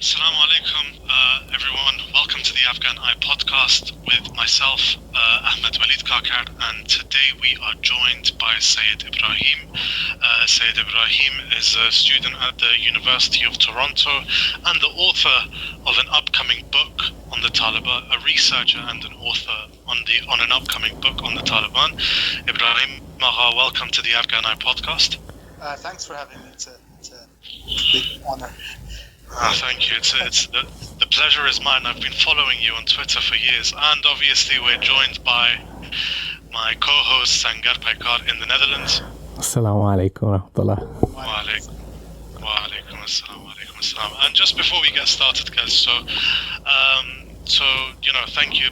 Assalamu alaikum, everyone. Welcome to the AfghanEye podcast with myself, Ahmed-Waleed Kakar, and today we are joined by Syed Ibrahim. Syed Ibrahim is a student at the University of Toronto and the author of an upcoming book on the Taliban, a researcher and an author on an upcoming book on the Taliban. Ibrahim, welcome to the AfghanEye podcast. Thanks for having me. It's a big honor. Thank you. It's the pleasure is mine. I've been following you on Twitter for years, and obviously we're joined by my co-host Sangar in the Netherlands. Assalamu alaikum wa rahmatullah. Wa alaikum assalam. And just before we get started, guys, so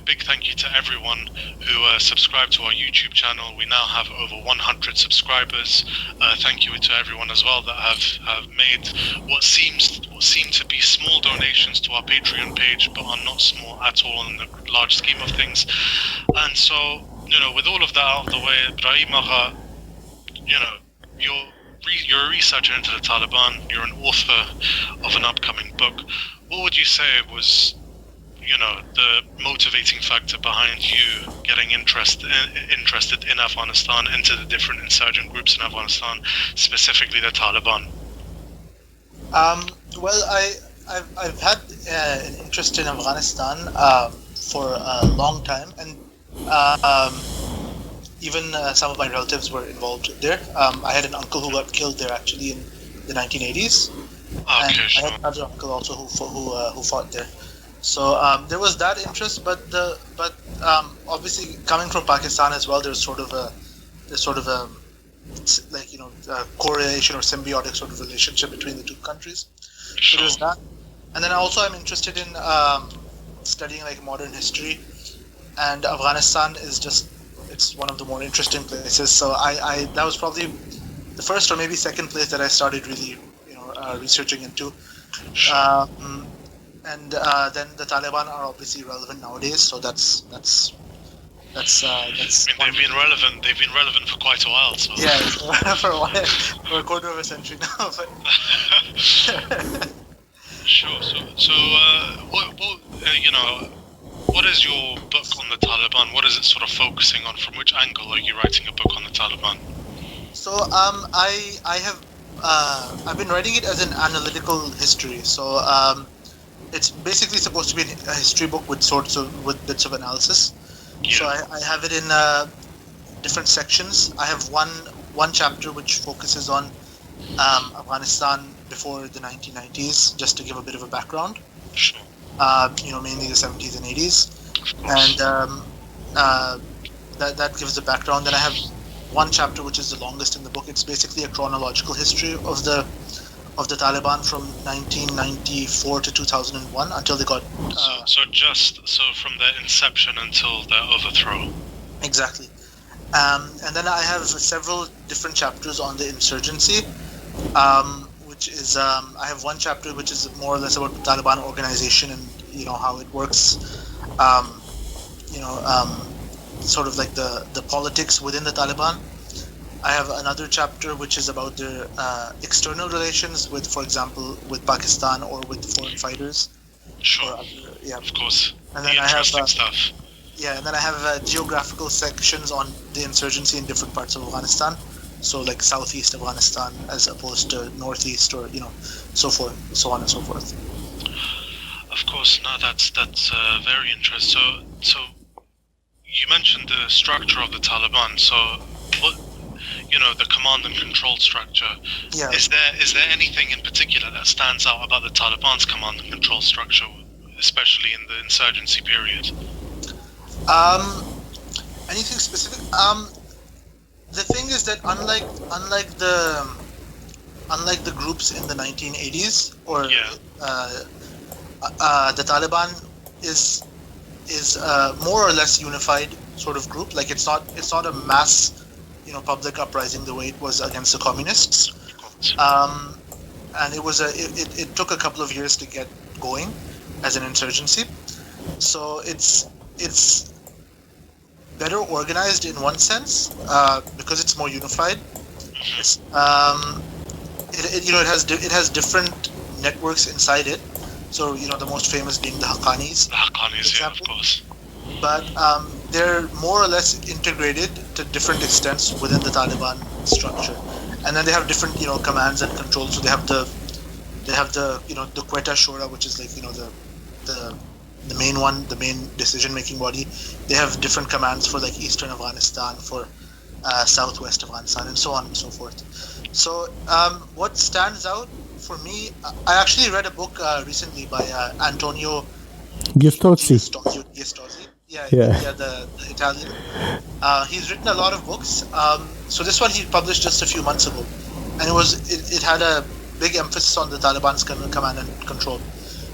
big thank you to everyone who subscribed to our YouTube channel. We now have over 100 subscribers. Thank you to everyone as well that have made what seem to be small donations to our Patreon page, but are not small at all in the large scheme of things. And so, with all of that out of the way, Ibrahim, you're a researcher into the Taliban. You're an author of an upcoming book. What would you say was the motivating factor behind you getting interested in Afghanistan, into the different insurgent groups in Afghanistan, specifically the Taliban? I've had an interest in Afghanistan for a long time, and even some of my relatives were involved there. I had an uncle who got killed there actually in the 1980s, and I had another uncle also who fought there. So there was that interest, but obviously coming from Pakistan as well, there's sort of a correlation or symbiotic sort of relationship between the two countries. So there's that, and then also I'm interested in studying like modern history, and Afghanistan is it's one of the more interesting places. So I that was probably the first or maybe second place that I started really researching into. And then the Taliban are obviously relevant nowadays, so that's. I mean, they've been relevant for quite a while. So. Yeah, for a while, for a quarter of a century now. But Sure. So what is your book on the Taliban? What is it sort of focusing on? From which angle are you writing a book on the Taliban? So I've been writing it as an analytical history. So it's basically supposed to be a history book with bits of analysis. Yeah. So I have it in different sections. I have one chapter which focuses on Afghanistan before the 1990s, just to give a bit of a background. Sure. Mainly the 70s and 80s, and that gives the background. Then I have one chapter which is the longest in the book. It's basically a chronological history of the Taliban from 1994 to 2001 until they got. So from their inception until their overthrow. Exactly, and then I have several different chapters on the insurgency, which is I have one chapter which is more or less about the Taliban organization and how it works, sort of like the politics within the Taliban. I have another chapter which is about their external relations with, for example, with Pakistan or with foreign fighters. Sure. Of course. And then I have stuff. Yeah, and then I have geographical sections on the insurgency in different parts of Afghanistan. So like southeast Afghanistan as opposed to northeast, or so on and so forth. Of course. No, that's very interesting. So you mentioned the structure of the Taliban. So what? The command and control structure. Yeah. Is there anything in particular that stands out about the Taliban's command and control structure, especially in the insurgency period? Anything specific? The thing is that unlike the groups in the 1980s, or the Taliban is more or less unified sort of group. Like it's not a mass public uprising the way it was against the communists, and it took a couple of years to get going as an insurgency. So it's better organized in one sense because it's more unified. It has different networks inside it. So the most famous being the Haqqanis. The Haqqanis, yeah, of course. But they're more or less integrated to different extents within the Taliban structure, and then they have different commands and controls. So they have the the Quetta Shura, which is like the main one, the main decision-making body. They have different commands for like Eastern Afghanistan, for Southwest Afghanistan, and so on and so forth. So what stands out for me, I actually read a book recently by Antonio Giustozzi. Yeah, Yeah. the Italian. He's written a lot of books. So this one he published just a few months ago, and it had a big emphasis on the Taliban's command and control.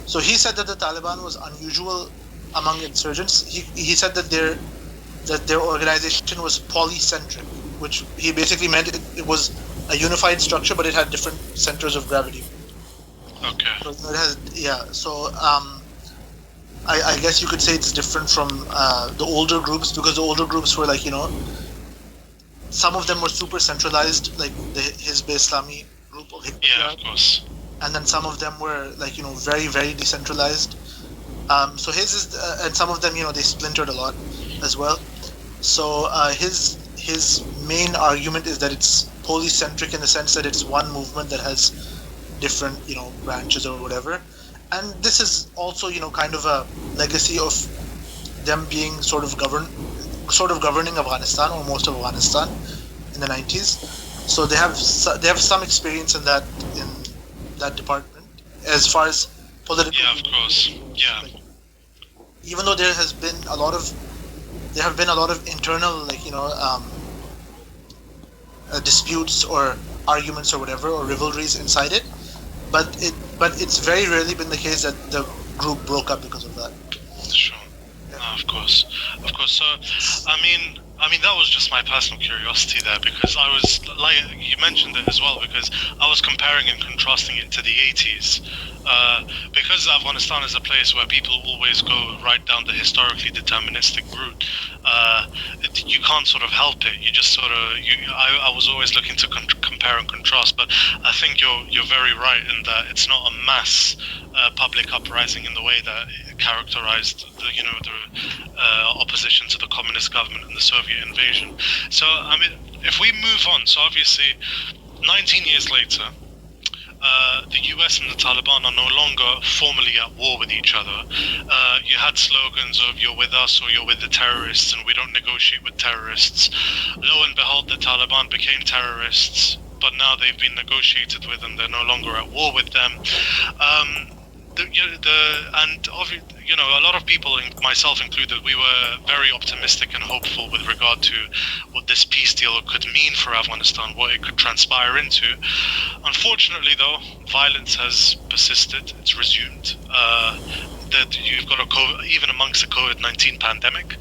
So he said that the Taliban was unusual among insurgents. He said that their organization was polycentric, which he basically meant it was a unified structure, but it had different centers of gravity. Okay. So it has, yeah. So I guess you could say it's different from the older groups, because the older groups were like some of them were super centralized, like the Hizb Islami group of Hikmat. Yeah, of course. And then some of them were like very, very decentralized. So his is, and some of them they splintered a lot as well. So his main argument is that it's polycentric in the sense that it's one movement that has different branches or whatever. And this is also kind of a legacy of them being sort of governing Afghanistan, or most of Afghanistan, in the 90s. So they have some experience in that department as far as political. Yeah, of course. Yeah. Like, even though there have been a lot of internal disputes or arguments or whatever, or rivalries inside it, but it's very rarely been the case that the group broke up because of that. Sure. Yeah. No, of course. So, I mean, that was just my personal curiosity there, because I was, like, you mentioned it as well, because I was comparing and contrasting it to the 80s. Because Afghanistan is a place where people always go right down the historically deterministic route, you can't sort of help it. You just sort of, I was always looking to compare and contrast, but I think you're very right in that it's not a mass public uprising in the way that it characterized the opposition to the communist government and the Soviet invasion. So, I mean, if we move on, so obviously 19 years later, the US and the Taliban are no longer formally at war with each other. You had slogans of "you're with us" or "you're with the terrorists," and "we don't negotiate with terrorists." Lo and behold, the Taliban became terrorists, but now they've been negotiated with and they're no longer at war with them. A lot of people, myself included, we were very optimistic and hopeful with regard to what this peace deal could mean for Afghanistan, what it could transpire into. Unfortunately, though, violence has persisted. It's resumed. That you've got even amongst the COVID-19 pandemic.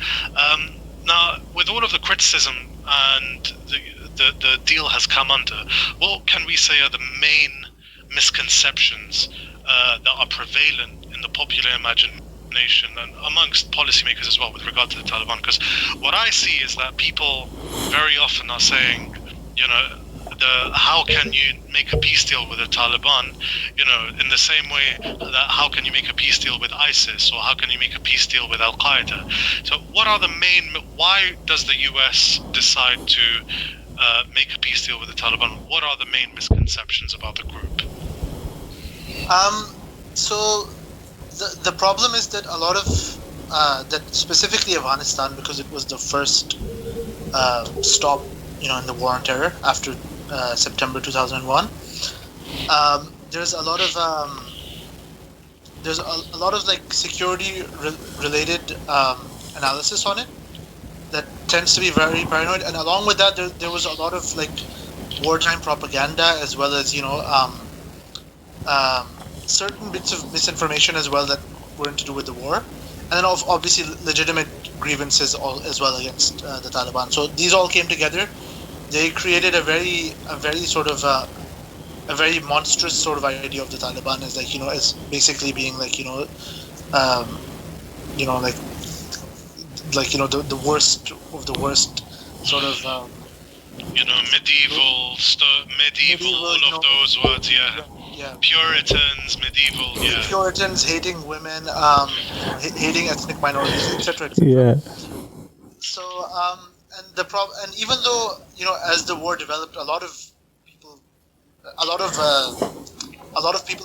Now, with all of the criticism and the deal has come under, what can we say are the main misconceptions that are prevalent in the popular imagination and amongst policymakers as well with regard to the Taliban? Because what I see is that people very often are saying, how can you make a peace deal with the Taliban? In the same way that how can you make a peace deal with ISIS, or how can you make a peace deal with Al-Qaeda? So why does the US decide to make a peace deal with the Taliban? What are the main misconceptions about the group? So the problem is that a lot of that specifically Afghanistan, because it was the first stop in the war on terror after September 2001. There's a lot of like security related analysis on it that tends to be very paranoid, and along with that there was a lot of like wartime propaganda, as well as certain bits of misinformation as well that weren't to do with the war, and then obviously legitimate grievances as well against the Taliban. So these all came together. They created a very sort of a very monstrous sort of idea of the Taliban as like as basically being like the worst of the worst sort of medieval all of those words, yeah. yeah. Puritans, medieval, yeah. Puritans hating women, hating ethnic minorities, etc. Yeah. So, and even though as the war developed, a lot of people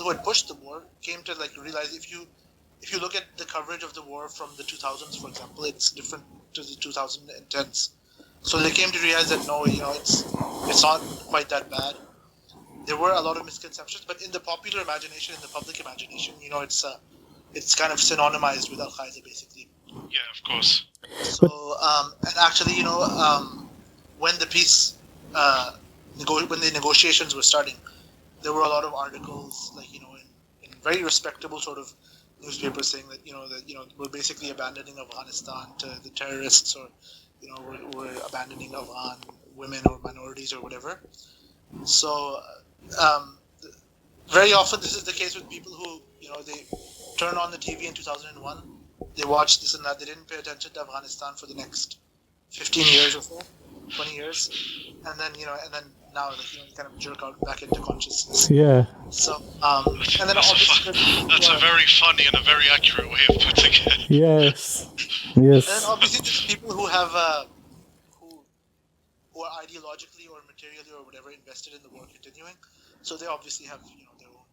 who had pushed the war came to realize if you look at the coverage of the war from the 2000s, for example, it's different to the 2010s. So they came to realize that no, it's not quite that bad. There were a lot of misconceptions, but in the popular imagination, in the public imagination, it's kind of synonymized with Al-Qaeda, basically. Yeah, of course. So, and actually, when the peace, when the negotiations were starting, there were a lot of articles, in very respectable sort of newspapers saying that, we're basically abandoning Afghanistan to the terrorists, or, we're abandoning Afghan women or minorities or whatever. So, very often this is the case with people who, they turn on the TV in 2001, they watch this and that, they didn't pay attention to Afghanistan for the next 15 years or so, 20 years, and then, now, you kind of jerk out back into consciousness. Yeah. So, and then that's a very funny and a very accurate way of putting it. Yes. And then Yes. obviously there's people who have, who are ideologically or materially or whatever invested in the war continuing. So they obviously have, their own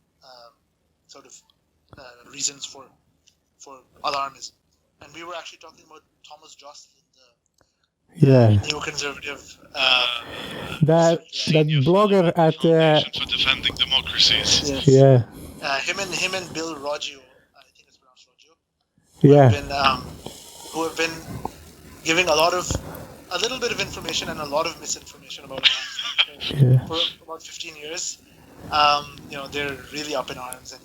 sort of reasons for alarmism. And we were actually talking about Thomas Jocelyn, Yeah. neoconservative. That blogger at Foundation for Defending Democracies. Yes. yeah. Him and Bill Roggio, I think it's pronounced Roggio, Yeah. who have been giving a little bit of information and a lot of misinformation about Afghanistan for about 15 years. They're really up in arms, and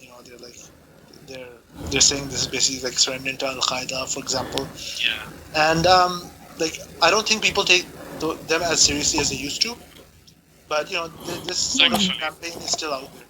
they're saying this is basically like surrendering to Al-Qaeda, for example. Yeah. And I don't think people take them as seriously as they used to, but this sort of campaign is still out there.